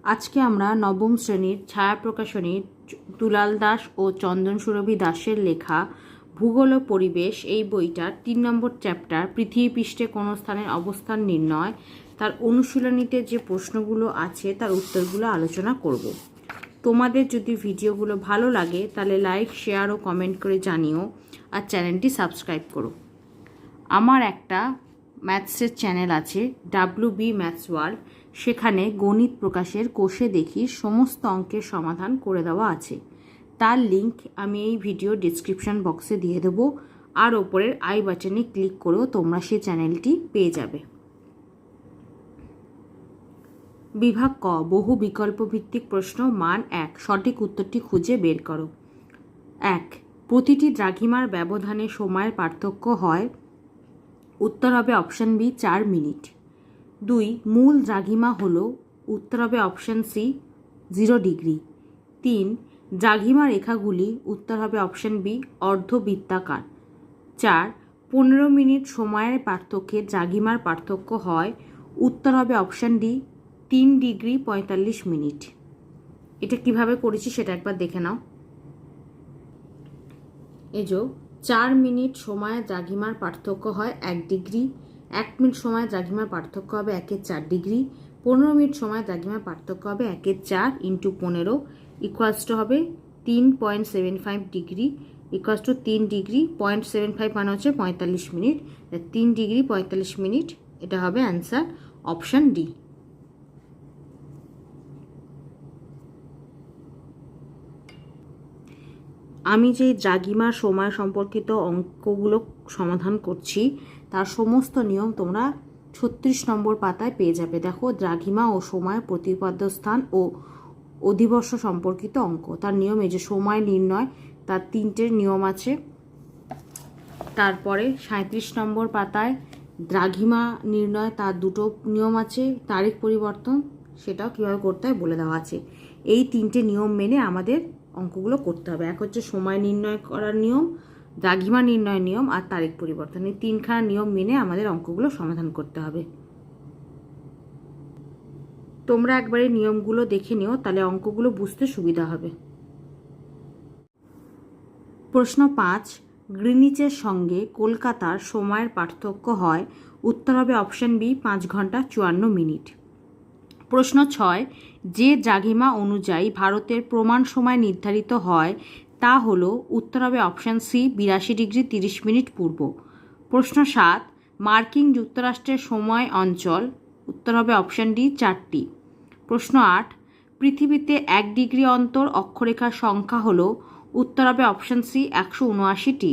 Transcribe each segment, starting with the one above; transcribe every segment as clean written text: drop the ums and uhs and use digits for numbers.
আজকে আমরা নবম শ্রেণীর ছায়া প্রকাশনীর দুলাল দাস ও চন্দন সুরভি দাসের লেখা ভূগোল ও পরিবেশ এই বইটার ৩ নম্বর চ্যাপ্টার পৃথিবী পৃষ্ঠে কোনো স্থানের অবস্থান নির্ণয় তার অনুশীলনীতে যে প্রশ্নগুলো আছে তার উত্তরগুলো আলোচনা করব। তোমাদের যদি ভিডিওগুলো ভালো লাগে তাহলে লাইক, শেয়ার ও কমেন্ট করে জানিও, আর চ্যানেলটি সাবস্ক্রাইব করো। আমার একটা ম্যাথসের চ্যানেল আছে WB ম্যাথস ওয়ার্ল্ড, সেখানে গণিত প্রকাশের কোষে দেখি সমস্ত অঙ্কের সমাধান করে দেওয়া আছে। তার লিংক আমি এই ভিডিও ডিসক্রিপশন বক্সে দিয়ে দেবো, আর ওপরের আই বাটনে ক্লিক করেও তোমরা সেই চ্যানেলটি পেয়ে যাবে। বিভাগ ক, বহু বিকল্প ভিত্তিক প্রশ্ন, মান 1। সঠিক উত্তরটি খুঁজে বের করো। 1, প্রতিটি দ্রাঘিমার ব্যবধানে সময়ের পার্থক্য হয়। উত্তর হবে অপশান বি 4 মিনিট। 2, মূল দ্রাঘিমা হলো। উত্তর হবে অপশান সি 0 ডিগ্রি। 3, দ্রাঘিমা রেখাগুলি। উত্তর হবে অপশান বি অর্ধবৃত্তাকার। 4, 15 মিনিট সময়ের পার্থক্যে দ্রাঘিমার পার্থক্য হয়। উত্তর হবে অপশান ডি 3 ডিগ্রি 45 মিনিট। এটা কিভাবে করেছি সেটা একবার দেখে নাও। এজো 4 মিনিট সময়ে দ্রাঘিমার পার্থক্য হয় 1 ডিগ্রি। 1 মিনিট সময়ে দ্রাঘিমার পার্থক্য হবে 1/4 ডিগ্রি। 15 মিনিট সময়ে দ্রাঘিমার পার্থক্য হবে 1/4 × 15 ইকুয়ালস টু হবে 3.75 ডিগ্রি ইকুয়ালস টু 3 ডিগ্রি 0.75 মানে হচ্ছে 45 মিনিট। 3 ডিগ্রি 45 মিনিট, এটা হবে অ্যান্সার অপশান ডি। আমি যে দ্রাঘিমার সময় সম্পর্কিত অঙ্কগুলো সমাধান করছি তার সমস্ত নিয়ম তোমরা 36 নম্বর পাতায় পেয়ে যাবে। দেখো, দ্রাঘিমা ও সময়, প্রতিপাদ্য স্থান ও অধিবর্ষ সম্পর্কিত অঙ্ক। তার নিয়ম এই যে সময় নির্ণয়, তার 3টে নিয়ম আছে। তারপরে 37 নম্বর পাতায় দ্রাঘিমা নির্ণয়, তার 2টো নিয়ম আছে। তারিখ পরিবর্তন, সেটাও কীভাবে করতে হয় বলে দেওয়া আছে। এই 3টে নিয়ম মেনে আমাদের অঙ্কগুলো করতে হবে। এক হচ্ছে সময় নির্ণয় করার নিয়ম, দ্রাঘিমা নির্ণয় নিয়ম আর তারিখ পরিবর্তন। এই 3খানা নিয়ম মেনে আমাদের অঙ্কগুলো সমাধান করতে হবে। তোমরা একবারে নিয়মগুলো দেখে নিও, তাহলে অঙ্কগুলো বুঝতে সুবিধা হবে। প্রশ্ন 5, গ্রিনিচের সঙ্গে কলকাতার সময়ের পার্থক্য হয়। উত্তর হবে অপশান বি 5 ঘন্টা 54 মিনিট। প্রশ্ন 6, যে দ্রাঘিমা অনুযায়ী ভারতের প্রমাণ সময় নির্ধারিত হয় তা হলো। উত্তর হবে অপশান সি 82 ডিগ্রি 30 মিনিট পূর্ব। প্রশ্ন 7, মার্কিন যুক্তরাষ্ট্রের সময় অঞ্চল। উত্তর হবে অপশান ডি 4টি। প্রশ্ন 8, পৃথিবীতে 1 ডিগ্রি অন্তর অক্ষরেখার সংখ্যা হলো। উত্তর হবে অপশান সি 179টি।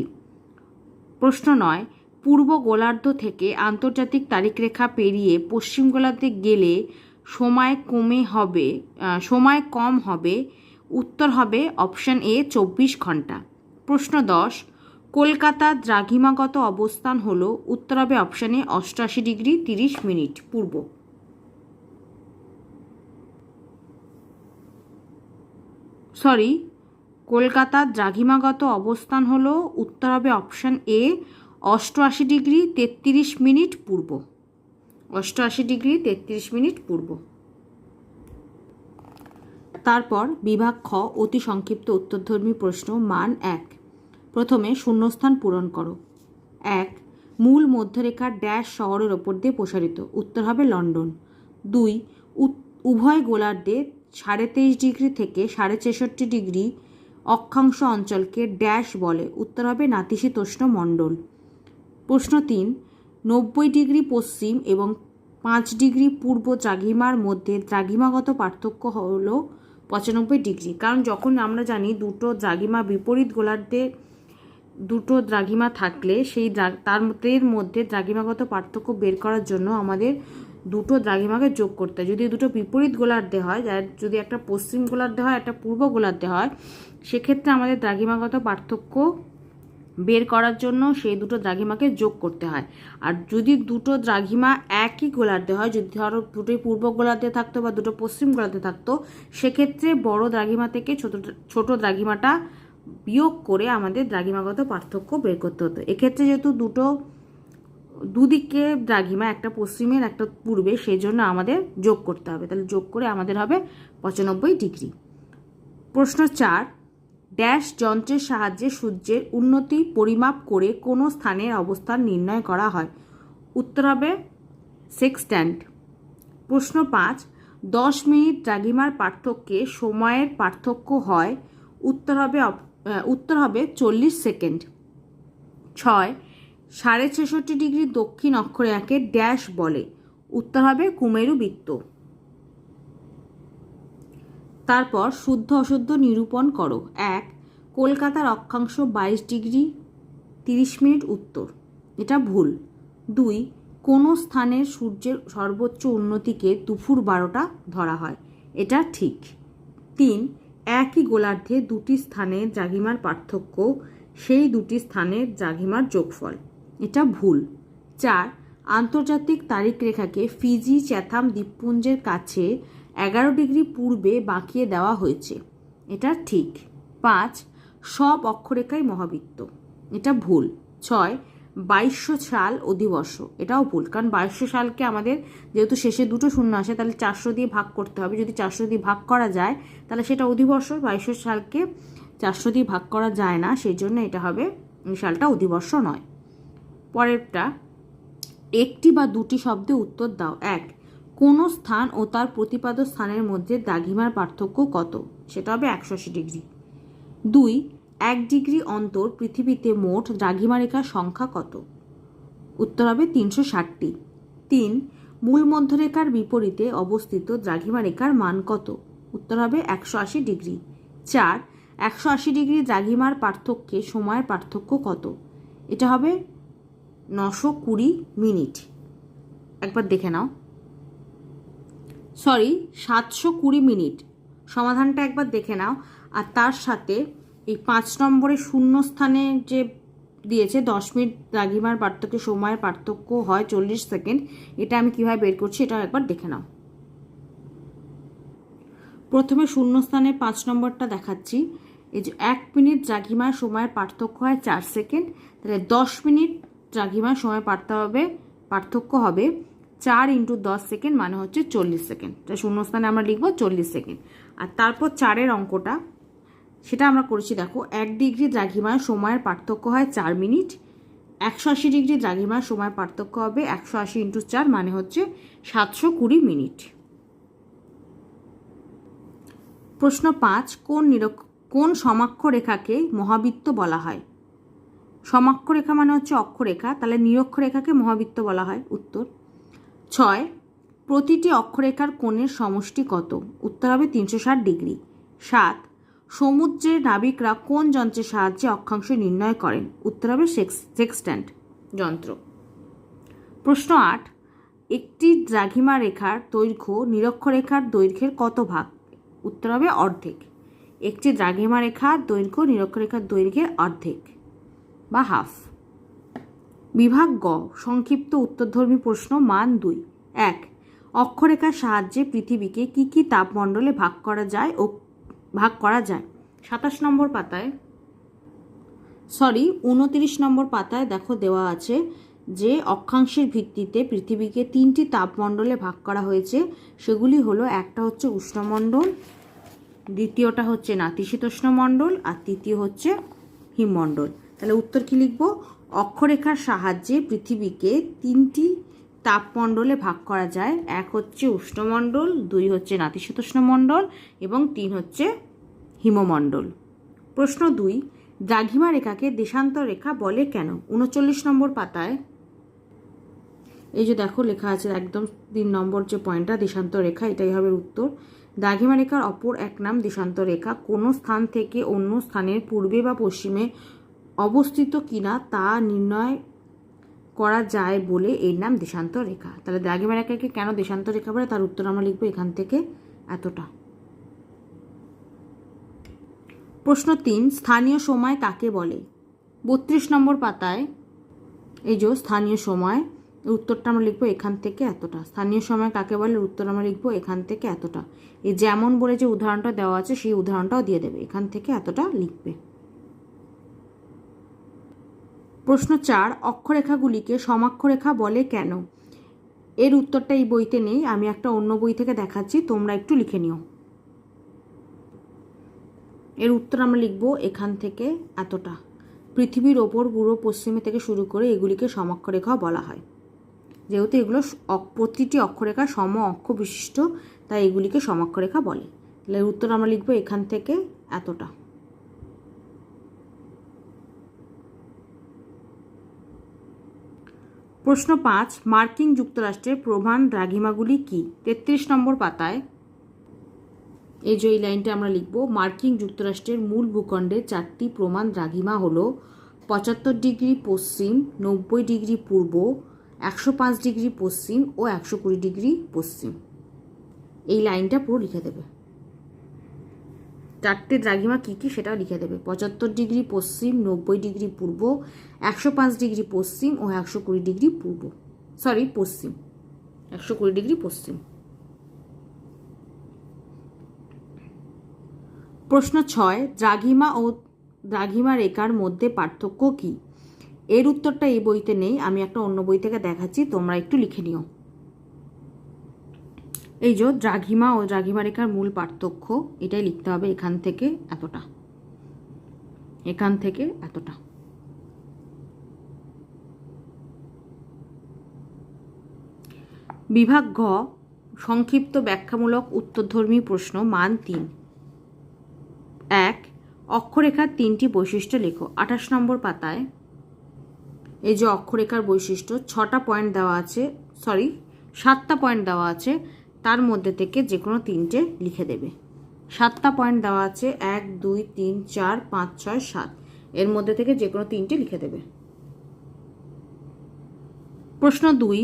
প্রশ্ন 9, পূর্ব গোলার্ধ থেকে আন্তর্জাতিক তারিখরেখা পেরিয়ে পশ্চিম গোলার্ধে গেলে সময় কম হবে। উত্তর হবে অপশান এ 24 ঘন্টা। প্রশ্ন 10, কলকাতার দ্রাঘিমাগত অবস্থান হলো। উত্তর হবে অপশান এ 88 ডিগ্রি 30 মিনিট পূর্ব। কলকাতার দ্রাঘিমাগত অবস্থান হলো। উত্তর হবে option A 88 degree 33 minute Purba. 88 degree 33 minute পূর্ব। তারপর বিভাগ খ, অতি সংক্ষিপ্ত উত্তরধর্মী প্রশ্ন, মান 1। প্রথমে শূন্যস্থান পূরণ করো। 1, মূল মধ্যরেখা ড্যাশ শহরের ওপর দিয়ে প্রসারিত। উত্তর হবে লন্ডন। 2, উভয় গোলার্ধে 23.5 ডিগ্রি থেকে 63.5 ডিগ্রি অক্ষাংশ অঞ্চলকে ড্যাশ বলে। উত্তর হবে নাতিশীতোষ্ণ মণ্ডল। প্রশ্ন 3, 90 ডিগ্রি পশ্চিম এবং 5 ডিগ্রি পূর্ব দ্রাঘিমার মধ্যে দ্রাঘিমাগত পার্থক্য হলো 95 ডিগ্রি। কারণ যখন আমরা জানি দুটো দ্রাঘিমা বিপরীত গোলার্ধে দুটো দ্রাঘিমা থাকলে সেই তাদের মধ্যে দ্রাঘিমাগত পার্থক্য বের করার জন্য আমাদের দুটো দ্রাঘিমাকে যোগ করতে হয়। যদি দুটো বিপরীত গোলার্ধে হয়, যদি একটা পশ্চিম গোলার্ধে হয় একটা পূর্ব গোলার্ধে হয়, সেক্ষেত্রে আমাদের দ্রাঘিমাগত পার্থক্য বের করার জন্য সেই দুটো দ্রাঘিমাকে যোগ করতে হয়। আর যদি দুটো দ্রাঘিমা একই গোলার্ধে হয়, যদি ধরো দুটোই পূর্ব গোলার্ধে থাকতো বা দুটো পশ্চিম গোলার্ধে থাকতো, সেক্ষেত্রে বড় দ্রাঘিমা থেকে ছোট দ্রাঘিমাটা বিয়োগ করে আমাদের দ্রাঘিমাগত পার্থক্য বের করতে হতো। এক্ষেত্রে যেহেতু দুটো দুদিকে দ্রাঘিমা, একটা পশ্চিমের একটা পূর্বে, সেই জন্য আমাদের যোগ করতে হবে। তাহলে যোগ করে আমাদের হবে 95 ডিগ্রি। প্রশ্ন 4, ড্যাশ যন্ত্রের সাহায্যে সূর্যের উন্নতি পরিমাপ করে কোনো স্থানের অবস্থান নির্ণয় করা হয়? উত্তর হবে সেক্সট্যান্ট। প্রশ্ন 5, 10 মিনিট দ্রাঘিমার পার্থক্যে সময়ের পার্থক্য হয়? উত্তর হবে 40 সেকেন্ড। 6, 66.5 ডিগ্রি দক্ষিণ অক্ষরেখাকে ড্যাশ বলে? উত্তর হবে কুমেরু বৃত্ত। তারপর শুদ্ধ অশুদ্ধ নিরূপণ করো। 1, কলকাতার অক্ষাংশ 22 ডিগ্রি 30 মিনিট উত্তর, এটা ভুল। 2, কোনো স্থানের সূর্যের সর্বোচ্চ উন্নতিকে দুপুর 12টা ধরা হয়, এটা ঠিক। 3, একই গোলার্ধে দুটি স্থানের দ্রাঘিমার পার্থক্য সেই দুটি স্থানের দ্রাঘিমার যোগফল, এটা ভুল। 4, আন্তর্জাতিক তারিখ রেখাকে ফিজি চ্যাথাম দ্বীপপুঞ্জের কাছে 11 ডিগ্রি পূর্বে বাঁকিয়ে দেওয়া হয়েছে, এটা ঠিক। 5, সব অক্ষরেখাই মহাবৃত্ত, এটা ভুল। 6, 2200 সাল অধিবর্ষ, এটাও ভুল, কারণ 2200 সালকে আমাদের যেহেতু শেষে দুটো শূন্য আসে, তাহলে 400 দিয়ে ভাগ করতে হবে। যদি 400 দিয়ে ভাগ করা যায় তাহলে সেটা অধিবর্ষ, 2200 সালকে 400 দিয়ে ভাগ করা যায় না, সেই জন্য এটা হবে, এই সালটা অধিবর্ষ নয়। পরেরটা, একটি বা দুটি শব্দে উত্তর দাও। 1, কোনো স্থান ও তার প্রতিপাদ্য স্থানের মধ্যে দ্রাঘিমার পার্থক্য কত? সেটা হবে 180 ডিগ্রি। 2, 1 ডিগ্রি অন্তর পৃথিবীতে মোট দ্রাঘিমা রেখার সংখ্যা কত? উত্তর হবে 360টি। 3, মূল মধ্যরেখার বিপরীতে অবস্থিত দ্রাঘিমা রেখার মান কত? উত্তর হবে 180 ডিগ্রি। 4, 180 ডিগ্রি দ্রাঘিমার পার্থক্যে সময়ের পার্থক্য কত? এটা হবে 920 মিনিট। একবার দেখে নাও, 720 মিনিট। সমাধানটা একবার দেখে নাও। আর তার সাথে এই 5 নম্বরের শূন্য স্থানে যে দিয়েছে 10 মিনিট দ্রাঘিমার পার্থক্যে সময়ের পার্থক্য হয় 40 সেকেন্ড, এটা আমি কিভাবে বের করছি এটাও একবার দেখে নাও। প্রথমে শূন্য স্থানে 5 নম্বরটা দেখাচ্ছি। এই যে 1 মিনিট দ্রাঘিমার সময়ের পার্থক্য হয় 4 সেকেন্ড, তাহলে 10 মিনিট দ্রাঘিমার সময় পার্থক্য হবে 4 × 10 সেকেন্ড, মানে হচ্ছে 40 সেকেন্ড। তাই শূন্য স্থানে আমরা লিখবো 40 সেকেন্ড। আর তারপর 4-এর অঙ্কটা, সেটা আমরা করেছি দেখো, 1 ডিগ্রি দ্রাঘিমার সময়ের পার্থক্য হয় 4 মিনিট। 180 ডিগ্রি দ্রাঘিমার সময় পার্থক্য হবে 180 × 4, মানে হচ্ছে 720 মিনিট। প্রশ্ন 5, কোন সমাক্ষরেখাকে মহাবৃত্ত বলা হয়? সমাক্ষরেখা মানে হচ্ছে অক্ষরেখা, তাহলে নিরক্ষরেখাকে মহাবৃত্ত বলা হয়। উত্তর। 6, প্রতিটি অক্ষরেখার কোণের সমষ্টি কত? উত্তর হবে 360 ডিগ্রি। 7, সমুদ্রের নাবিকরা কোন যন্ত্রের সাহায্যে অক্ষাংশ নির্ণয় করেন? উত্তর হবে সেক্সট্যান্ট যন্ত্র। প্রশ্ন 8, একটি দ্রাঘিমা রেখার দৈর্ঘ্য নিরক্ষরেখার দৈর্ঘ্যের কত ভাগ? উত্তর হবে অর্ধেক। একটি দ্রাঘিমা রেখার দৈর্ঘ্য নিরক্ষরেখার দৈর্ঘ্যের অর্ধেক বা হাফ। বিভাগ গ, সংক্ষিপ্ত উত্তরধর্মী প্রশ্ন, মান 2। 1, অক্ষরেখার সাহায্যে পৃথিবীকে কি কি তাপমণ্ডলে ভাগ করা যায়? 27 নম্বর পাতায় 29 নম্বর পাতায় দেখো দেওয়া আছে যে অক্ষাংশের ভিত্তিতে পৃথিবীকে 3টি তাপমণ্ডলে ভাগ করা হয়েছে। সেগুলি হলো, একটা হচ্ছে উষ্ণমণ্ডল, দ্বিতীয়টা হচ্ছে নাতিশীতোষ্ণ মণ্ডল, আর তৃতীয় হচ্ছে হিমমণ্ডল। তাহলে উত্তর কি লিখব? অক্ষরেখার সাহায্যে পৃথিবীকে 3টি তাপমণ্ডলে ভাগ করা যায়। 1 হচ্ছে উষ্ণমণ্ডল, 2 হচ্ছে নাতিশীতোষ্ণ মণ্ডল এবং 3 হচ্ছে হিমমণ্ডল। প্রশ্ন 2, দ্রাঘিমা রেখাকে দেশান্তর রেখা বলে কেন? 39 নম্বর পাতায় এই যে দেখো লেখা আছে একদম 3 নম্বর যে পয়েন্টটা, দেশান্তর রেখা, এটাই হবে উত্তর। দ্রাঘিমা রেখার অপর এক নাম দেশান্তর রেখা। কোনো স্থান থেকে অন্য স্থানের পূর্বে বা পশ্চিমে অবস্থিত কিনা তা নির্ণয় করা যায় বলে এর নাম দেশান্তর রেখা। তাহলে দ্রাঘিমা রেখাকে কেন দেশান্তর রেখা বলে, তার উত্তর আমরা লিখবো এখান থেকে এতটা। প্রশ্ন 3, স্থানীয় সময় কাকে বলে? 32 নম্বর পাতায় এই যে স্থানীয় সময়, উত্তরটা আমরা লিখবো এখান থেকে এতটা। স্থানীয় সময় কাকে বলে, উত্তর আমরা লিখবো এখান থেকে এতটা। এই যেমন বলে যে উদাহরণটা দেওয়া আছে সেই উদাহরণটাও দিয়ে দেবে, এখান থেকে এতটা লিখবে। প্রশ্ন 4, অক্ষরেখাগুলিকে সমাক্ষরেখা বলে কেন? এর উত্তরটা এই বইতে নেই, আমি একটা অন্য বই থেকে দেখাচ্ছি, তোমরা একটু লিখে নিও। এর উত্তর আমরা লিখব এখান থেকে এতটা। পৃথিবীর ওপর পূর্ব পশ্চিমে থেকে শুরু করে এগুলিকে সমাক্ষরেখাও বলা হয়। যেহেতু এগুলো প্রতিটি অক্ষরেখা সম অক্ষ বিশিষ্ট, তাই এগুলিকে সমাক্ষরেখা বলে। তাহলে এর উত্তর আমরা লিখব এখান থেকে এতটা। প্রশ্ন 5, মার্কিন যুক্তরাষ্ট্রের প্রধান দ্রাঘিমাগুলি কি? 33 নম্বর পাতায় এই যে এই লাইনটা আমরা লিখব, মার্কিন যুক্তরাষ্ট্রের মূল ভূখণ্ডের 4টি প্রমাণ দ্রাঘিমা হলো 75 ডিগ্রি পশ্চিম, 90 ডিগ্রি পূর্ব, 105 ডিগ্রি পশ্চিম ও 120 ডিগ্রি পশ্চিম। এই লাইনটা পুরো লিখে দেবে। 4টে দ্রাঘিমা কী কী সেটাও লিখে দেবে। 75 ডিগ্রি পশ্চিম, 90 ডিগ্রি পূর্ব, 105 ডিগ্রি পশ্চিম ও 120 ডিগ্রি পশ্চিম। 120 ডিগ্রি পশ্চিম। প্রশ্ন 6, দ্রাঘিমা ও দ্রাঘিমা রেখার মধ্যে পার্থক্য কি? এর উত্তরটা এই বইতে নেই, আমি একটা অন্য বই থেকে দেখাচ্ছি, তোমরা একটু লিখে নিও। এই যে দ্রাঘিমা ও দ্রাঘিমা রেখার মূল পার্থক্য, এটাই লিখতে হবে এখান থেকে এতটা, এখান থেকে এতটা। বিভাগ ঘ, সংক্ষিপ্ত ব্যাখ্যামূলক উত্তরধর্মী প্রশ্ন, মান 3। 1, অক্ষরেখার 3টি বৈশিষ্ট্য লেখো। 28 নম্বর পাতায় এই যে অক্ষরেখার বৈশিষ্ট্য 6টা পয়েন্ট দেওয়া আছে, 7টা পয়েন্ট দেওয়া আছে, তার মধ্যে থেকে যে কোনো 3টে লিখে দেবে। 7টা পয়েন্ট দেওয়া আছে, 1, 2, 3, 4, 5, 6, 7, এর মধ্যে থেকে যে কোনো 3টে লিখে দেবে। প্রশ্ন 2,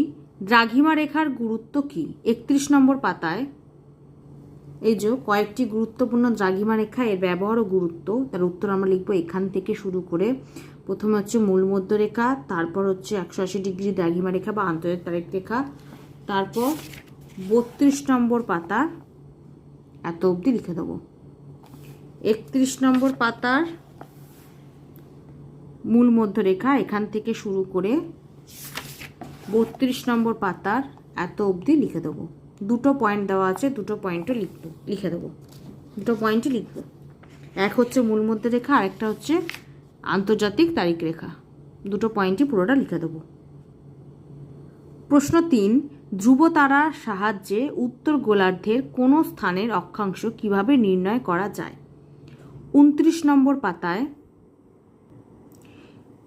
দ্রাঘিমা রেখার গুরুত্ব কি? 31 নম্বর পাতায় এই যে কয়েকটি গুরুত্বপূর্ণ দ্রাঘিমা রেখা, এর ব্যবহার ও গুরুত্ব, তার উত্তর আমরা লিখব এখান থেকে শুরু করে। প্রথমে হচ্ছে মূল মধ্যরেখা, তারপর হচ্ছে 180 ডিগ্রি দ্রাঘিমা রেখা বা আন্তর্জাতিক তারিখ রেখা, তারপর 32 নম্বর পাতার এত অবধি লিখে দেবো। 31 নম্বর পাতার মূল মধ্যরেখা, এখান থেকে শুরু করে 32 নম্বর পাতার এত অবধি লিখে দেবো। 2টো পয়েন্ট দেওয়া আছে, 2টো পয়েন্টও লিখে দেবো। 2টো পয়েন্টই লিখব। এক হচ্ছে মূল মধ্যরেখা, আরেকটা হচ্ছে আন্তর্জাতিক তারিখ রেখা। 2টো পয়েন্টই পুরোটা লিখে দেবো। প্রশ্ন 3, ধ্রুবতারার সাহায্যে উত্তর গোলার্ধের কোনো স্থানের অক্ষাংশ কিভাবে নির্ণয় করা যায়? 29 নম্বর পাতায়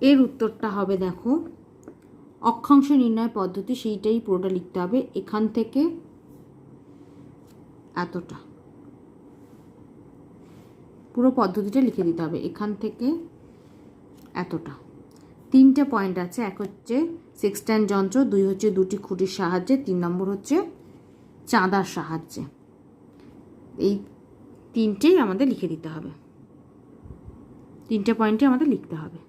এর উত্তরটা হবে, দেখো, অক্ষাংশ নির্ণয় পদ্ধতি, সেইটাই পুরোটা লিখতে হবে। এখান থেকে এতটা, পুরো পদ্ধতিটা লিখে দিতে হবে। এখান থেকে এতটা। 3টে পয়েন্ট আছে, এক হচ্ছে সেক্সট্যান্ট যন্ত্র, 2 হচ্ছে 2টি খুঁটির সাহায্যে, 3 নম্বর হচ্ছে চাঁদার সাহায্যে। এই 3টেই আমাদের লিখে দিতে হবে। 3টে পয়েন্টই আমাদের লিখতে হবে।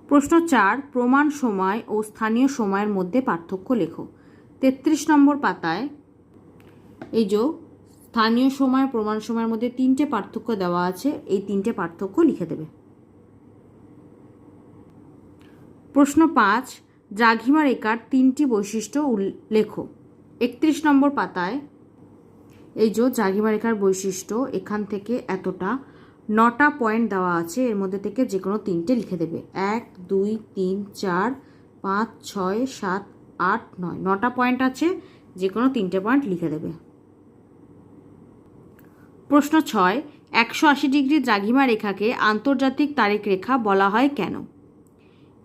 প্রশ্ন 4, প্রমাণ সময় ও স্থানীয় সময়ের মধ্যে পার্থক্য লেখো। 33 নম্বর পাতায় এই যে স্থানীয় সময় প্রমাণ সময়ের মধ্যে 3টে পার্থক্য দেওয়া আছে, এই 3টে পার্থক্য লিখে দেবে। প্রশ্ন 5, দ্রাঘিমা রেখার 3টি বৈশিষ্ট্য লেখো। 31 নম্বর পাতায় এই যে দ্রাঘিমা রেখার বৈশিষ্ট্য, এখান থেকে এতটা, 9টা পয়েন্ট দেওয়া আছে, এর মধ্যে থেকে যে কোনো 3টে লিখে দেবে। 1, 2, 3, 4, 5, 6, 7, 8, 9, 9টা পয়েন্ট আছে, যে কোনো 3টে পয়েন্ট লিখে দেবে। প্রশ্ন 6, 180 ডিগ্রি দ্রাঘিমা রেখাকে আন্তর্জাতিক তারিখ রেখা বলা হয় কেন?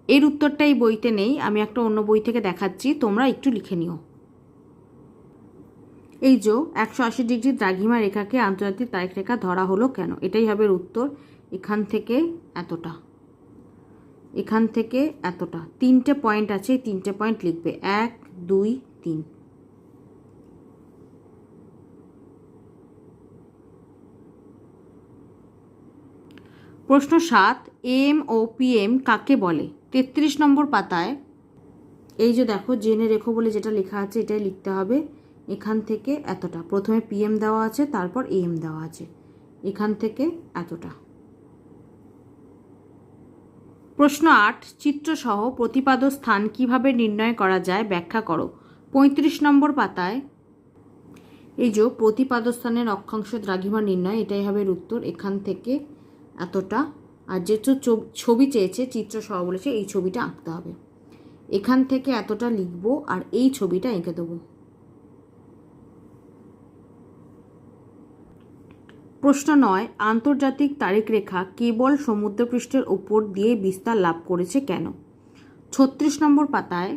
এর উত্তরটা এই বইতে নেই, আমি একটা অন্য বই থেকে দেখাচ্ছি, তোমরা একটু লিখে নিও। এই যে 180 ডিগ্রি দ্রাঘিমা রেখাকে আন্তর্জাতিক তারিখ রেখা ধরা হলো কেন, এটাই হবে উত্তর। এখান থেকে এতটা, এখান থেকে এতটা, 3টে পয়েন্ট আছে, 3টে পয়েন্ট লিখবে। 1, 2, 3। প্রশ্ন 7, AM ও PM কাকে বলে? 33 নম্বর পাতায় এই যে দেখো জেনে রেখো বলে যেটা লেখা আছে, এটাই লিখতে হবে। এখান থেকে এতটা, প্রথমে PM দেওয়া আছে, তারপর AM দেওয়া আছে, এখান থেকে এতটা। প্রশ্ন 8, চিত্রসহ প্রতিপাদ্য স্থান কিভাবে নির্ণয় করা যায় ব্যাখ্যা করো। 35 নম্বর পাতায় এই যে প্রতিপাদ্য স্থানের অক্ষাংশ দ্রাঘিমা নির্ণয়, এটাই হবে উত্তর। এখান থেকে এতটা, আর যে ছবি চেয়েছে চিত্রসহ বলেছে এই ছবিটা আঁকতে হবে। এখান থেকে এতটা লিখব আর এই ছবিটা এঁকে দেবো। প্রশ্ন 9, আন্তর্জাতিক তারিখ রেখা কেবল সমুদ্রপৃষ্ঠের ওপর দিয়ে বিস্তার লাভ করেছে কেন? 36 নম্বর পাতায়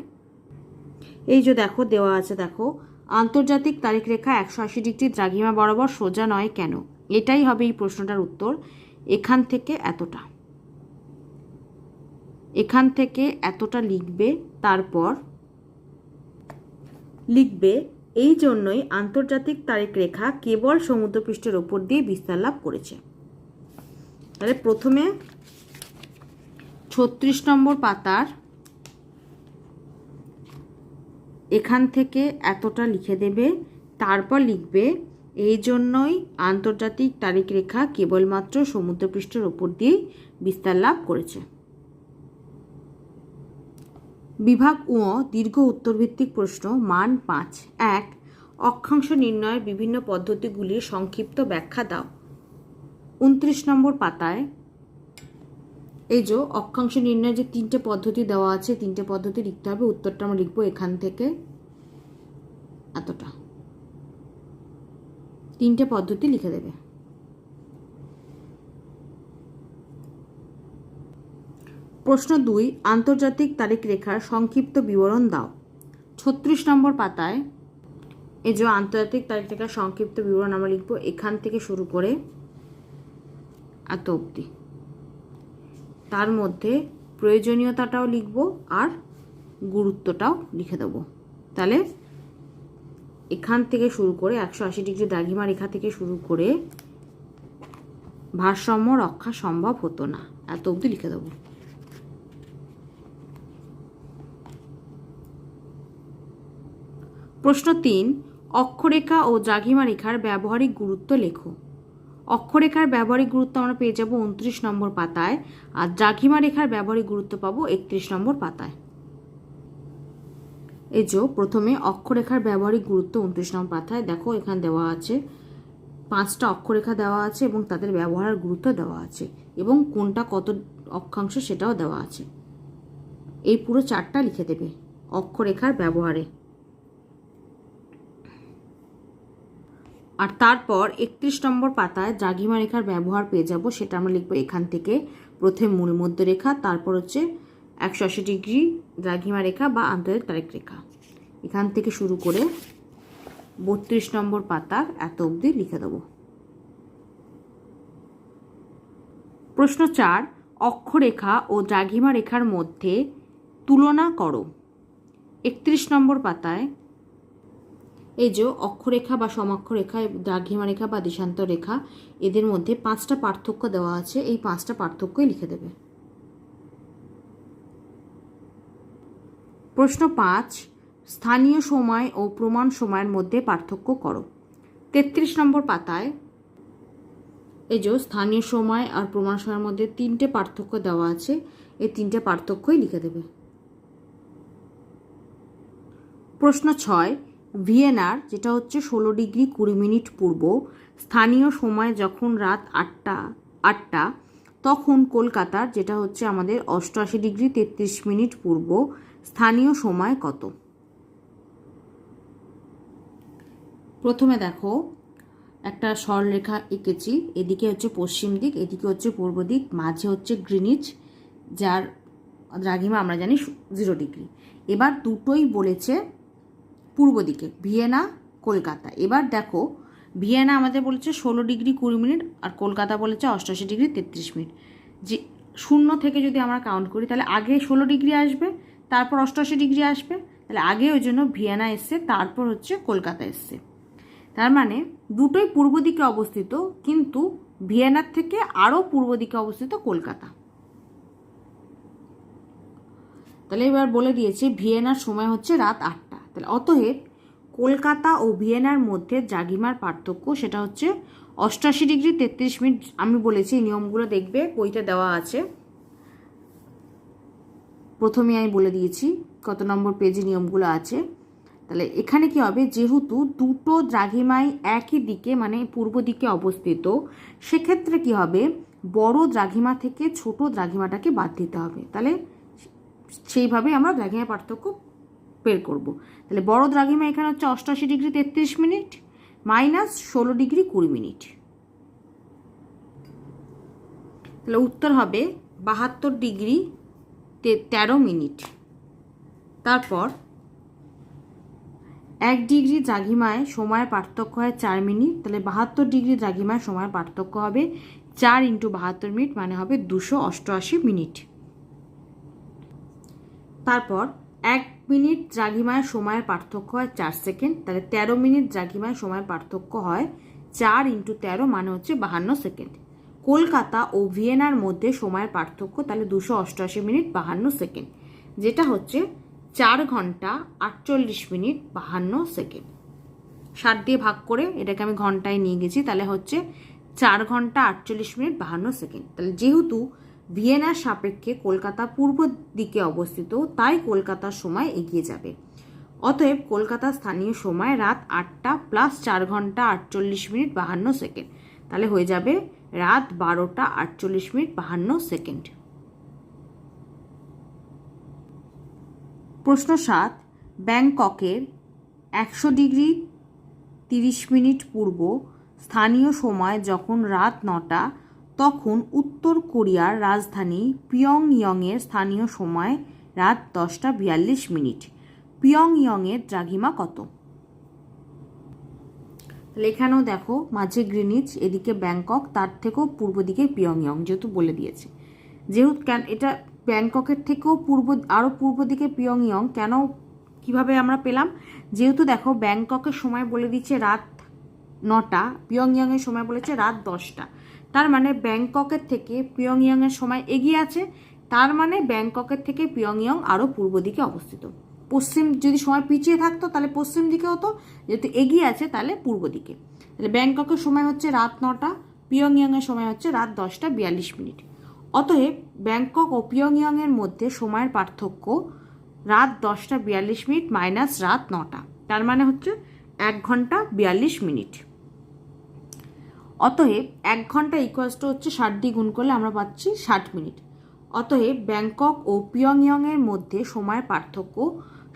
এই যে দেখো দেওয়া আছে, দেখো আন্তর্জাতিক তারিখ রেখা 180 ডিগ্রি দ্রাঘিমা বরাবর সোজা নয় কেন? এটাই হবে এই প্রশ্নটার উত্তর। এখান থেকে এতটা, এখান থেকে এতটা লিখবে, তারপর লিখবে এই জন্যই আন্তর্জাতিক তারিখ রেখা কেবল সমুদ্রপৃষ্ঠের ওপর দিয়ে বিস্তার লাভ করেছে। তাহলে প্রথমে 36 নম্বর পাতার এখান থেকে এতটা লিখে দেবে, তারপর লিখবে এই জন্যই আন্তর্জাতিক তারিখ রেখা কেবলমাত্র সমুদ্রপৃষ্ঠের ওপর দিয়েই বিস্তার লাভ করেছে। বিভাগ উ, দীর্ঘ উত্তরভিত্তিক প্রশ্ন, মান 5। 1, অক্ষাংশ নির্ণয়ের বিভিন্ন পদ্ধতিগুলির সংক্ষিপ্ত ব্যাখ্যা দাও। 29 নম্বর পাতায় এই যে অক্ষাংশ নির্ণয়ের যে 3টে পদ্ধতি দেওয়া আছে, 3টে পদ্ধতি লিখতে হবে। উত্তরটা আমরা লিখবো এখান থেকে এতটা, 3টে পদ্ধতি লিখে দেবে। প্রশ্ন 2, আন্তর্জাতিক তারিখ রেখার সংক্ষিপ্ত বিবরণ দাও। 36 নম্বর পাতায় এই যে আন্তর্জাতিক তারিখ রেখার সংক্ষিপ্ত বিবরণ আমরা লিখবো এখান থেকে শুরু করে এত অবধি। তার মধ্যে প্রয়োজনীয়তাটাও লিখব আর গুরুত্বটাও লিখে দেবো। তাহলে এখান থেকে শুরু করে 180 ডিগ্রি দ্রাঘিমা রেখা থেকে শুরু করে ভারসাম্য রক্ষা সম্ভব হতো না, এত অবধি লিখে দেবো। প্রশ্ন 3, অক্ষরেখা ও দ্রাঘিমা রেখার ব্যবহারিক গুরুত্ব লেখো। অক্ষরেখার ব্যবহারিক গুরুত্ব আমরা পেয়ে যাব 29 নম্বর পাতায়, আর দ্রাঘিমা রেখার ব্যবহারিক গুরুত্ব পাবো 31 নম্বর পাতায়। এই যে প্রথমে অক্ষরেখার ব্যবহারিক গুরুত্ব 29 নম্বর পাতায়, দেখো এখানে দেওয়া আছে 5টা অক্ষরেখা দেওয়া আছে এবং তাদের ব্যবহারের গুরুত্ব দেওয়া আছে এবং কোনটা কত অক্ষাংশ সেটাও দেওয়া আছে। এই পুরো 4টা লিখে দেবে অক্ষরেখার ব্যবহারে। আর তারপর 31 নম্বর পাতায় দ্রাঘিমা রেখার ব্যবহার পেয়ে যাব, সেটা আমরা লিখবো এখান থেকে। প্রথমে মূল মধ্য রেখা, তারপর হচ্ছে 180 ডিগ্রি দ্রাঘিমা রেখা বা আন্তর্জাতিক তারিখ রেখা, এখান থেকে শুরু করে 32 নম্বর পাতার এত অবধি লিখে দেবো। প্রশ্ন 4, অক্ষরেখা ও দ্রাঘিমা রেখার মধ্যে তুলনা করো। 31 নম্বর পাতায় এই যে অক্ষরেখা বা সমাক্ষরেখা, দ্রাঘিমা রেখা বা দেশান্তর রেখা, এদের মধ্যে 5টা পার্থক্য দেওয়া আছে, এই 5টা পার্থক্যই লিখে দেবে। প্রশ্ন 5, স্থানীয় সময় ও প্রমাণ সময়ের মধ্যে পার্থক্য করো। 33 নম্বর পাতায় এই যে স্থানীয় সময় আর প্রমাণ সময়ের মধ্যে 3টে পার্থক্য দেওয়া আছে, এই 3টে পার্থক্যই লিখে দেবে। প্রশ্ন 6, ভিয়েনার যেটা হচ্ছে 16 ডিগ্রি 20 মিনিট পূর্ব স্থানীয় সময় যখন রাত 8টা, তখন কলকাতার যেটা হচ্ছে আমাদের 88 ডিগ্রি 33 মিনিট পূর্ব স্থানীয় সময় কত? প্রথমে দেখো একটা সরলরেখা এঁকেছি, এদিকে হচ্ছে পশ্চিম দিক, এদিকে হচ্ছে পূর্ব দিক, মাঝে হচ্ছে গ্রিনিচ, যার দ্রাঘিমা আমরা জানি 0 ডিগ্রি। এবার দুটোই বলেছে পূর্ব দিকে, ভিয়েনা কলকাতা। এবার দেখো ভিয়েনা আমাদের বলেছে 16 ডিগ্রি 20 মিনিট আর কলকাতা বলেছে 88 ডিগ্রি 33 মিনিট। যে 0 থেকে যদি আমরা কাউন্ট করি তাহলে আগে 16 ডিগ্রি আসবে, তারপর 88 ডিগ্রি আসবে, তাহলে আগে ওই জন্য ভিয়েনা এসছে, তারপর হচ্ছে কলকাতা এসছে। তার মানে দুটোই পূর্ব দিকে অবস্থিত, কিন্তু ভিয়েনার থেকে আরও পূর্ব দিকে অবস্থিত কলকাতা। তাহলে এবার বলে দিয়েছে ভিয়েনার সময় হচ্ছে রাত 8টা। তাহলে অতএব কলকাতা ও ভিয়েনার মধ্যে দ্রাঘিমার পার্থক্য সেটা হচ্ছে 88 ডিগ্রি 33 মিনিট। আমি বলেছি এই নিয়মগুলো দেখবে বইতে দেওয়া আছে। প্রথমে আমি বলে দিয়েছি কত নম্বর পেজে নিয়মগুলো আছে। তাহলে এখানে কি হবে, যেহেতু দুটো দ্রাঘিমায় একই দিকে মানে পূর্ব দিকে অবস্থিত, সেক্ষেত্রে কি হবে, বড় দ্রাঘিমা থেকে ছোট দ্রাঘিমাটাকে বাদ দিতে হবে। তাহলে সেইভাবে আমরা দ্রাঘিমা পার্থক্য বের করব। তাহলে বড় দ্রাঘিমা এখানে হচ্ছে 88 degree 33 minute minus 16 degree 20 minute. তাহলে উত্তর হবে 72 ডিগ্রি 13 মিনিট। তারপর 1 ডিগ্রি দ্রাঘিমায় সময়ের পার্থক্য হয় 4 মিনিট। তাহলে 72 ডিগ্রি দ্রাঘিমায় সময়ের পার্থক্য হবে 4 × 72 মিনিট, মানে হবে 288 মিনিট। তারপর 1 মিনিট দ্রাঘিমায় সময়ের পার্থক্য হয় 4 সেকেন্ড। তাহলে 13 মিনিট দ্রাঘিমায় সময়ের পার্থক্য হয় 4 × 13, মানে হচ্ছে 52 সেকেন্ড। কলকাতা ও ভিয়েনার মধ্যে সময়ের পার্থক্য তাহলে 288 মিনিট 52 সেকেন্ড, যেটা হচ্ছে 4 ঘন্টা 48 মিনিট 52 সেকেন্ড। 60 দিয়ে ভাগ করে এটাকে আমি ঘন্টায় নিয়ে গেছি, তাহলে হচ্ছে 4 ঘন্টা 48 মিনিট 52 সেকেন্ড। তাহলে যেহেতু ভিয়েনার সাপেক্ষে কলকাতা পূর্ব দিকে অবস্থিত, তাই কলকাতার সময় এগিয়ে যাবে। অতএব কলকাতার স্থানীয় সময় রাত 8টা প্লাস 4 ঘন্টা 48 মিনিট 52 সেকেন্ড, তাহলে হয়ে যাবে রাত 12টা 48 মিনিট 52 সেকেন্ড। প্রশ্ন 7, ব্যাংককের 100 ডিগ্রি 30 মিনিট পূর্ব স্থানীয় সময় যখন রাত 9টা, তখন উত্তর কোরিয়ার রাজধানী পিয়ংইয়ংয়ের স্থানীয় সময় রাত 10টা 42 মিনিট। পিয়ংইয়ংয়ের দ্রাঘিমা কত? তাহলে এখানেও দেখো মাঝে গ্রিনিচ, এদিকে ব্যাংকক, তার থেকেও পূর্ব দিকে পিয়ংইয়ং, যেহেতু বলে দিয়েছে। যেহেতু এটা ব্যাংককের থেকেও আরও পূর্ব দিকে পিয়ংইয়ং কেন, কিভাবে আমরা পেলাম, যেহেতু দেখো ব্যাংককের সময় বলে দিচ্ছে রাত 9টা, পিয়ংইয়ংয়ের সময় বলেছে রাত 10টা, তার মানে ব্যাংককের থেকে পিয়ংইয়ংয়ের সময় এগিয়ে আছে, তার মানে ব্যাংককের থেকে পিয়ংইয়ং আরও পূর্ব দিকে অবস্থিত। পশ্চিম যদি সময় পিছিয়ে থাকতো তাহলে পশ্চিম দিকে হতো, যেহেতু এগিয়ে আছে তাহলে পূর্ব দিকে। তাহলে ব্যাংককের সময় হচ্ছে রাত 9টা, পিয়ংইয়ংয়ের সময় হচ্ছে রাত 10টা 42 মিনিট। অতএব ব্যাংকক ও পিয়ংইয়ংয়ের মধ্যে সময়ের পার্থক্য রাত 10টা 42 মিনিট মাইনাস রাত 9টা, তার মানে হচ্ছে 1 ঘন্টা 42 মিনিট। অতএব 1 ঘন্টা ইকুয়ালস টু হচ্ছে 60 দিয়ে গুণ করলে আমরা পাচ্ছি 60 মিনিট। অতএব ব্যাংকক ও পিয়ংইয়ংয়ের মধ্যে সময়ের পার্থক্য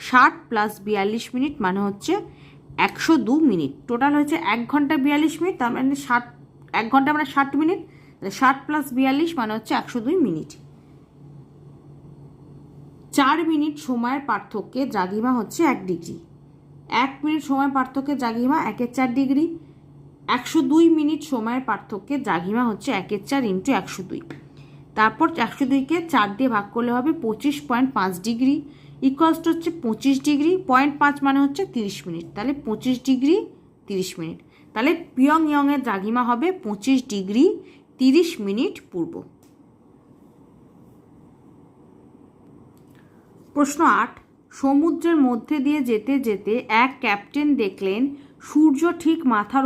60 প্লাস 42 মিনিট, মানে হচ্ছে 102 মিনিট। টোটাল হচ্ছে 1 ঘন্টা 42 মিনিট, তার মানে 1 ঘন্টা মানে 60 মিনিট, 60 প্লাস 42 মানে হচ্ছে 102 মিনিট। 4 মিনিট সময়ের পার্থক্যে দ্রাঘিমা হচ্ছে 1 ডিগ্রি। 1 মিনিট সময় পার্থক্যে দ্রাঘিমা 1/4 ডিগ্রি। 102 মিনিট সময়ের পার্থক্যে দ্রাঘিমা হচ্ছে 1/4 × 102। তারপর 102কে 4 দিয়ে ভাগ করলে হবে 25.5 ডিগ্রি ইকুয়ালস টু হচ্ছে 25 ডিগ্রি, 0.5 মানে হচ্ছে 30 মিনিট, তাহলে 25 ডিগ্রি 30 মিনিট। তাহলে পিয়ংইয়ংয়ের দ্রাঘিমা হবে 25 ডিগ্রি 30 মিনিট পূর্ব। প্রশ্ন 8, সমুদ্রের মধ্যে দিয়ে যেতে যেতে এক ক্যাপ্টেন দেখলেন সূর্য ঠিক মাথার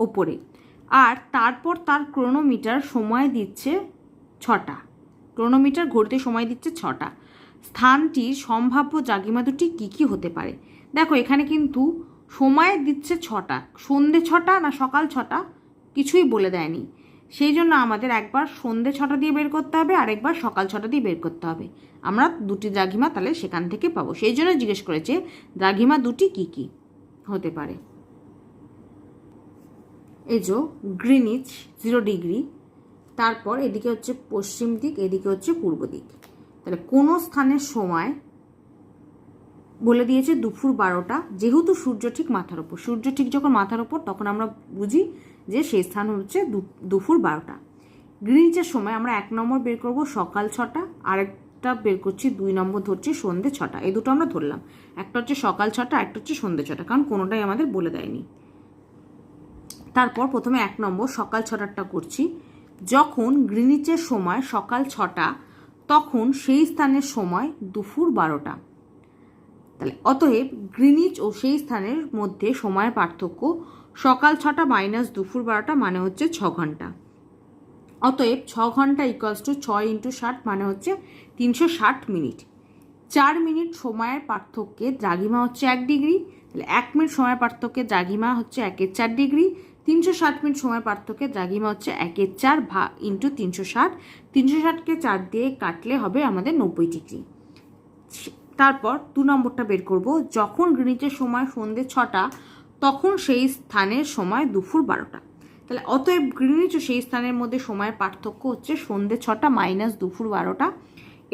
ওপরে আর তারপর তার ক্রোনোমিটার সময় দিচ্ছে 6টা, ক্রোনোমিটার ঘড়িতে সময় দিচ্ছে 6টা। স্থানটির সম্ভাব্য দ্রাঘিমা দুটি কী কী হতে পারে? দেখো এখানে কিন্তু সময় দিচ্ছে 6টা, সন্ধে 6টা না সকাল 6টা কিছুই বলে দেয়নি, সেই জন্য আমাদের একবার সন্ধে 6টা দিয়ে বের করতে হবে আর একবার সকাল 6টা দিয়ে বের করতে হবে। আমরা দুটি দ্রাঘিমা তাহলে সেখান থেকে পাবো, সেই জন্য জিজ্ঞেস করেছে দ্রাঘিমা দুটি কী কী হতে পারে। এই যে গ্রিনিচ 0 ডিগ্রি, তারপর এদিকে হচ্ছে পশ্চিম দিক, এদিকে হচ্ছে পূর্ব দিক। তাহলে কোনো স্থানের সময় বলে দিয়েছে দুপুর 12টা, যেহেতু সূর্য ঠিক মাথার ওপর, সূর্য ঠিক যখন মাথার ওপর তখন আমরা বুঝি যে সেই স্থান হচ্ছে দুপুর 12টা। গ্রিনিচের সময় আমরা 1 নম্বর বের করব সকাল 6টা, আরেকটা বের করছি 2 নম্বর ধরছি সন্ধে 6টা, এই দুটো আমরা ধরলাম, একটা হচ্ছে সকাল 6টা, একটা হচ্ছে সন্ধে 6টা, কারণ কোনোটাই আমাদের বলে দেয়নি। তারপর প্রথমে 1 নম্বর সকাল 6টারটা করছি। যখন গ্রিনিচের সময় সকাল 6টা, তখন সেই স্থানের সময় দুপুর 12টা। তাহলে অতএব গ্রিনিচ ও সেই স্থানের মধ্যে সময়ের পার্থক্য সকাল 6টা মাইনাস দুপুর 12টা, মানে হচ্ছে 6 ঘন্টা। অতএব 6 ঘন্টা ইকুয়ালস টু 6 × 60 মানে হচ্ছে 360 মিনিট। 4 মিনিট সময়ের পার্থক্যে দ্রাঘিমা হচ্ছে 1 ডিগ্রি, তাহলে 1 মিনিট সময়ের পার্থক্যে দ্রাঘিমা হচ্ছে 1/4 ডিগ্রি। 360 মিনিট সময় পার্থক্যে দ্রাঘিমা হচ্ছে 1/4 ইন্টু 360, 360কে 4 দিয়ে কাটলে হবে আমাদের 90 ডিগ্রি। তারপর 2 নম্বরটা বের করব, যখন গ্রিনিচের সময় সন্ধ্যে 6টা তখন সেই স্থানের সময় দুপুর 12টা। তাহলে অতএব গ্রিনিচ ও সেই স্থানের মধ্যে সময়ের পার্থক্য হচ্ছে সন্ধ্যে 6টা মাইনাস দুপুর 12টা।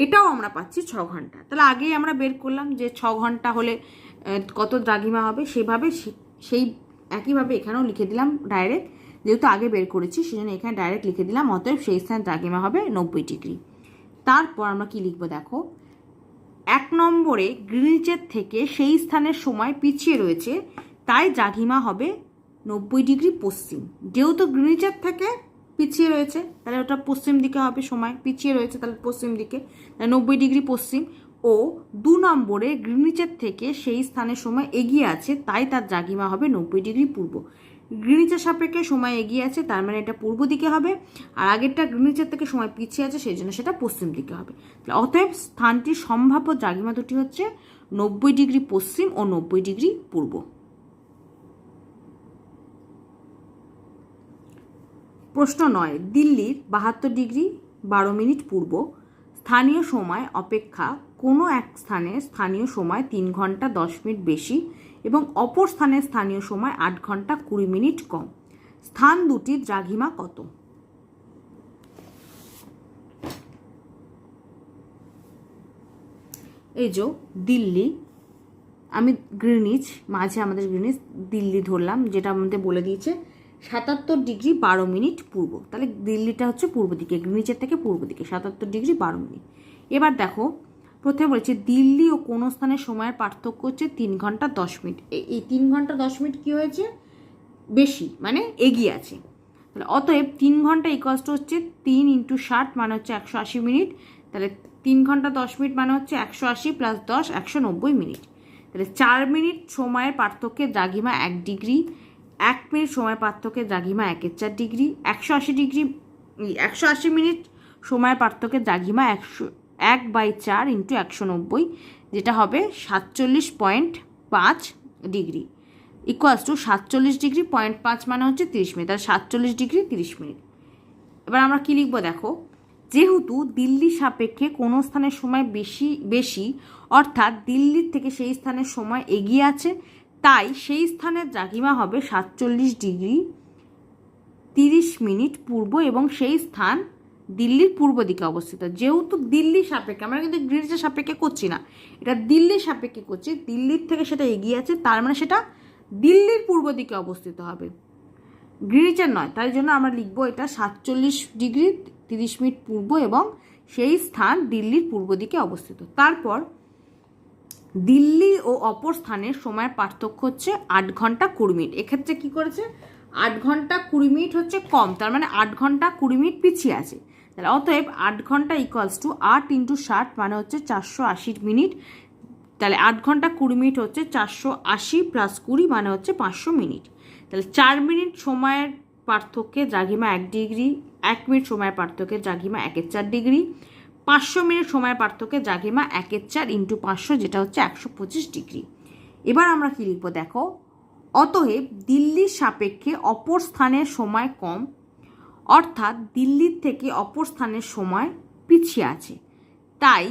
এটাও আমরা পাচ্ছি 6 ঘন্টা। তাহলে আগেই আমরা বের করলাম যে 6 ঘন্টা হলে কত দ্রাঘিমা হবে, সেভাবে সেই একইভাবে এখানেও লিখে দিলাম ডাইরেক্ট, যেহেতু আগে বের করেছি সেজন্য এখানে ডাইরেক্ট লিখে দিলাম, অতএব সেই স্থানের দ্রাঘিমা হবে 90 ডিগ্রি। তারপর আমরা কি লিখবো দেখো, 1 নম্বরে গ্রিনিচের থেকে সেই স্থানের সময় পিছিয়ে রয়েছে, তাই দ্রাঘিমা হবে 90 ডিগ্রি পশ্চিম। যেহেতু গ্রিনিচের থেকে পিছিয়ে রয়েছে তাহলে ওটা পশ্চিম দিকে হবে, সময় পিছিয়ে রয়েছে তাহলে পশ্চিম দিকে, তাহলে 90 ডিগ্রি পশ্চিম। ও 2 নম্বরে গ্রিনিচের থেকে সেই স্থানের সময় এগিয়ে আছে, তাই তার দ্রাঘিমা হবে 90 ডিগ্রি পূর্ব। গ্রিনিচের সাপেক্ষে সময় এগিয়ে আছে, তার মানে এটা পূর্ব দিকে হবে, আর আগেরটা গ্রিনিচের থেকে সময় পিছিয়ে আছে সেই জন্য সেটা পশ্চিম দিকে হবে। অতএব স্থানটির সম্ভাব্য দ্রাঘিমা দুটি হচ্ছে 90 ডিগ্রি পশ্চিম ও 90 ডিগ্রি পূর্ব। প্রশ্ন 9, দিল্লির 72 ডিগ্রি 12 মিনিট পূর্ব স্থানীয় সময় অপেক্ষা কোনো এক স্থানের স্থানীয় সময় 3 ঘন্টা 10 মিনিট বেশি এবং অপর স্থানের স্থানীয় সময় 8 ঘন্টা 20 মিনিট কম। স্থান দুটির দ্রাঘিমা কত? এই যে দিল্লি, আমি গ্রিনিচ, মাঝে আমাদের গ্রিনিচ, দিল্লি ধরলাম, যেটা আমাদের বলে দিয়েছে 77 ডিগ্রি 12 মিনিট পূর্ব। তাহলে দিল্লিটা হচ্ছে পূর্ব দিকে, গ্রিনিচের থেকে পূর্ব দিকে 77 ডিগ্রি 12 মিনিট। এবার দেখো প্রথমে বলেছে দিল্লি ও কোনো স্থানের সময়ের পার্থক্য হচ্ছে 3 ঘন্টা 10 মিনিট। এই 3 ঘন্টা 10 মিনিট কী হয়েছে? বেশি, মানে এগিয়ে আছে। তাহলে অতএব 3 ঘন্টা ইকুয়ালস হচ্ছে 3 × 60 মানে হচ্ছে 180 মিনিট। তাহলে 3 ঘন্টা 10 মিনিট মানে হচ্ছে 180 + 10 190 মিনিট। তাহলে 4 মিনিট সময়ের পার্থক্যে দ্রাঘিমা 1 ডিগ্রি, 1 মিনিট সময়ের পার্থক্যে দ্রাঘিমা 1/4 ডিগ্রি, 180 মিনিট সময়ের পার্থক্যে দ্রাঘিমা 1/4 × 190, যেটা হবে 47.5 ডিগ্রি ইকুয়ালস টু 47 ডিগ্রি 0.5 মানে হচ্ছে 30 মিনিট। তাহলে 47 ডিগ্রি 30 মিনিট। এবার আমরা কি লিখবো দেখো, যেহেতু দিল্লির সাপেক্ষে কোনো স্থানের সময় বেশি অর্থাৎ দিল্লির থেকে সেই স্থানের সময় এগিয়ে আছে, তাই সেই স্থানের দ্রাঘিমা হবে 47 ডিগ্রি 30 মিনিট পূর্ব এবং সেই স্থান দিল্লির পূর্ব দিকে অবস্থিত। যেহেতু দিল্লির সাপেক্ষে, আমরা কিন্তু গ্রিনিচের সাপেক্ষে করছি না, এটা দিল্লির সাপেক্ষে করছি, দিল্লির থেকে সেটা এগিয়ে আছে, তার মানে সেটা দিল্লির পূর্ব দিকে অবস্থিত হবে, গ্রিনিচের নয়। তাই জন্য আমরা লিখবো এটা 47 ডিগ্রি 30 মিনিট পূর্ব এবং সেই স্থান দিল্লির পূর্ব দিকে অবস্থিত। তারপর দিল্লি ও অপর স্থানের সময়ের পার্থক্য হচ্ছে 8 ঘন্টা 20 মিনিট। এক্ষেত্রে কি করেছে, 8 ঘন্টা 20 মিনিট হচ্ছে কম, তার মানে 8 ঘন্টা 20 মিনিট পিছিয়ে আছে। তাহলে অতএব 8 ঘন্টা ইকুয়ালস টু 8 × 60 মানে হচ্ছে 480 মিনিট। তাহলে 8 ঘন্টা 20 মিনিট হচ্ছে 480 + 20 মানে হচ্ছে 500 মিনিট। তাহলে 4 মিনিট সময়ের পার্থক্যে দ্রাঘিমা 1 ডিগ্রি, 1 মিনিট সময়ের পার্থক্যে দ্রাঘিমা 1/4 ডিগ্রি, 500 মিনিট সময়ের পার্থক্যে দ্রাঘিমা 1/4 × 500, যেটা হচ্ছে 125 ডিগ্রি। এবার আমরা কি লিখবো দেখো, অতএব দিল্লির সাপেক্ষে অপর স্থানের সময় কম, অর্থাৎ দিল্লির থেকে অপর স্থানের সময় পিছিয়ে আছে, তাই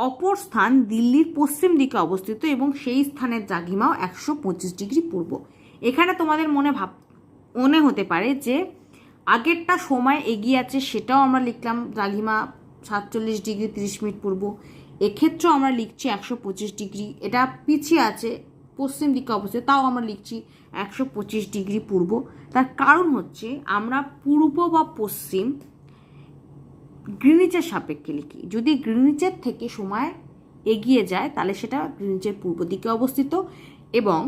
অপর স্থান দিল্লির পশ্চিম দিকে অবস্থিত এবং সেই স্থানের দ্রাঘিমাও 125 ডিগ্রি পূর্ব। এখানে তোমাদের মনে হতে পারে যে আগেরটা সময় এগিয়ে আছে, সেটাও আমরা লিখলাম দ্রাঘিমা 47 ডিগ্রি 30 মিনিট পূর্ব, এক্ষেত্রেও আমরা লিখছি 125 ডিগ্রি, এটা পিছিয়ে আছে পশ্চিম দিকে অবস্থিত, তাও আমরা লিখছি 125 ডিগ্রি পূর্ব। তার কারণ হচ্ছে আমরা পূর্ব বা পশ্চিম গ্রিনিচের সাপেক্ষে লিখি, যদি গ্রিনিচের থেকে সময় এগিয়ে যায় তাহলে সেটা গ্রিনিচের পূর্ব দিকে অবস্থিত, এবং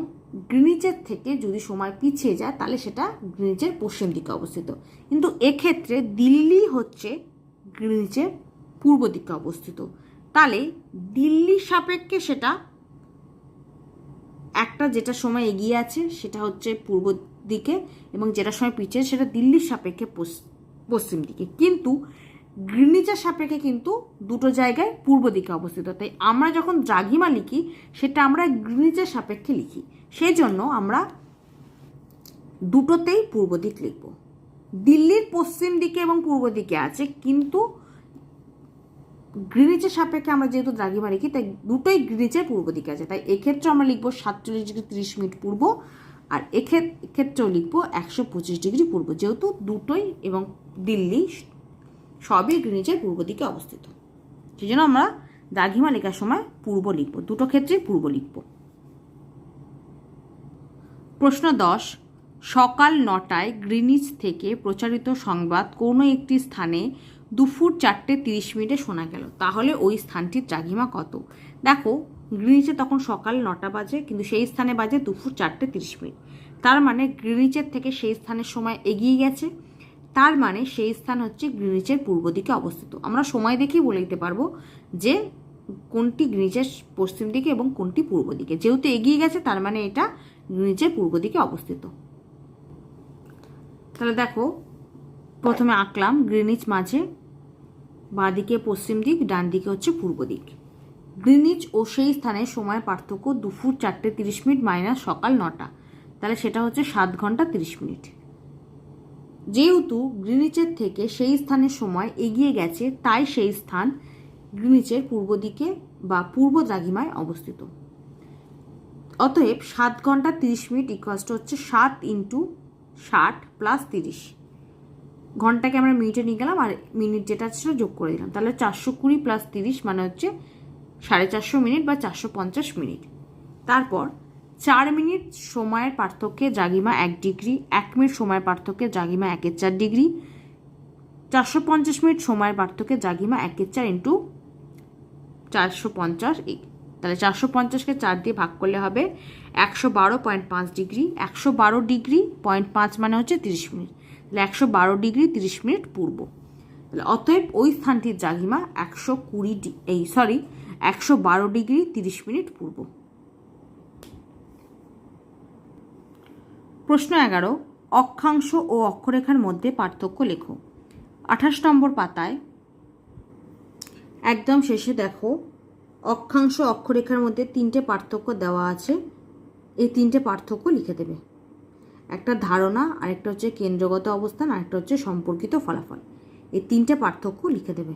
গ্রিনিচের থেকে যদি সময় পিছিয়ে যায় তাহলে সেটা গ্রিনিচের পশ্চিম দিকে অবস্থিত। কিন্তু এক্ষেত্রে দিল্লি হচ্ছে গ্রিনিচের পূর্ব দিকে অবস্থিত, তাহলে দিল্লির সাপেক্ষে সেটা একটা যেটা সময় এগিয়ে আছে সেটা হচ্ছে পূর্ব দিকে এবং যেটা সময় পিছিয়ে সেটা দিল্লির সাপেক্ষে পশ্চিম দিকে। কিন্তু গ্রিনিচের সাপেক্ষে কিন্তু দুটো জায়গায় পূর্ব দিকে অবস্থিত। তাই আমরা যখন দ্রাঘিমা লিখি সেটা আমরা গ্রিনিচের সাপেক্ষে লিখি, সেই জন্য আমরা দুটোতেই পূর্ব দিক লিখব। দিল্লির পশ্চিম দিকে এবং পূর্ব দিকে আছে, কিন্তু গ্রিনিচের সাপেক্ষে আমরা যেহেতু দ্রাঘিমা লিখি তাই দুটোই গ্রিনিচের পূর্ব দিকে আছে। তাই এক্ষেত্রে আমরা লিখব 47°30' পূর্ব, আর এক্ষেত্রেও লিখব 125° পূর্ব, যেহেতু দুটোই এবং দিল্লি সবই গ্রিনিচের পূর্ব দিকে অবস্থিত। সেই জন্য আমরা দ্রাঘিমা লেখার সময় পূর্ব লিখব, দুটো ক্ষেত্রেই পূর্ব লিখব। প্রশ্ন 10, সকাল 9টায় গ্রিনিচ থেকে প্রচারিত সংবাদ কোনো একটি স্থানে দুপুর 4:30 শোনা গেল, তাহলে ওই স্থানটির দ্রাঘিমা কত? দেখো, গ্রিনিচে তখন সকাল 9টা বাজে, কিন্তু সেই স্থানে বাজে দুপুর 4:30। তার মানে গ্রিনিচের থেকে সেই স্থানের সময় এগিয়ে গেছে, তার মানে সেই স্থান হচ্ছে গ্রিনিচের পূর্ব দিকে অবস্থিত। আমরা সময় দেখেই বলে দিতে পারবো যে কোনটি গ্রিনিচের পশ্চিম দিকে এবং কোনটি পূর্ব দিকে। যেহেতু এগিয়ে গেছে তার মানে এটা গ্রিনিচের পূর্ব দিকে অবস্থিত। তাহলে দেখো, প্রথমে আঁকলাম গ্রিনিচ মাঝে, বাঁ দিকে পশ্চিম দিক, ডান দিকে হচ্ছে পূর্ব দিক। গ্রিনিচ ও সেই স্থানের সময় পার্থক্য দুপুর 4:30 মাইনাস সকাল 9টা, তাহলে সেটা হচ্ছে 7 ঘন্টা 30 মিনিট। যেহেতু গ্রিনিচের থেকে সেই স্থানের সময় এগিয়ে গেছে তাই সেই স্থান গ্রিনিচের পূর্ব দিকে বা পূর্ব দ্রাঘিমায় অবস্থিত। অতএব 7 ঘন্টা 30 মিনিট ইকুয়ালস টু হচ্ছে 7 × 60 + 30। ঘন্টাকে আমরা মিনিটে নিয়ে গেলাম আর মিনিট যেটা ছিল যোগ করে দিলাম, তাহলে 420 + 30 মানে হচ্ছে 450 মিনিট বা 450 মিনিট। তারপর 4 মিনিট সময়ের পার্থক্যে দ্রাঘিমা 1 ডিগ্রি, 1 মিনিট সময়ের পার্থক্যে দ্রাঘিমা 1/4 ডিগ্রি, 450 মিনিট সময়ের পার্থক্যে দ্রাঘিমা 1/4 × 450। তাহলে 450কে 4 দিয়ে ভাগ করলে হবে 112.5 ডিগ্রি। 112 ডিগ্রি 0.5 মানে হচ্ছে 30 মিনিট, তাহলে 112 ডিগ্রি 30 মিনিট পূর্ব। তাহলে অতএব ওই স্থানটির দ্রাঘিমা 112 ডিগ্রি 30 মিনিট পূর্ব। প্রশ্ন 11, অক্ষাংশ ও অক্ষরেখার মধ্যে পার্থক্য লেখো। 28 নম্বর পাতায় একদম শেষে দেখো, অক্ষাংশ অক্ষরেখার মধ্যে 3টে পার্থক্য দেওয়া আছে। এই 3টে পার্থক্য লিখে দেবে। একটা ধারণা, আরেকটা হচ্ছে কেন্দ্রগত অবস্থান, আরেকটা হচ্ছে সম্পর্কিত ফলাফল। এই 3টে পার্থক্য লিখে দেবে।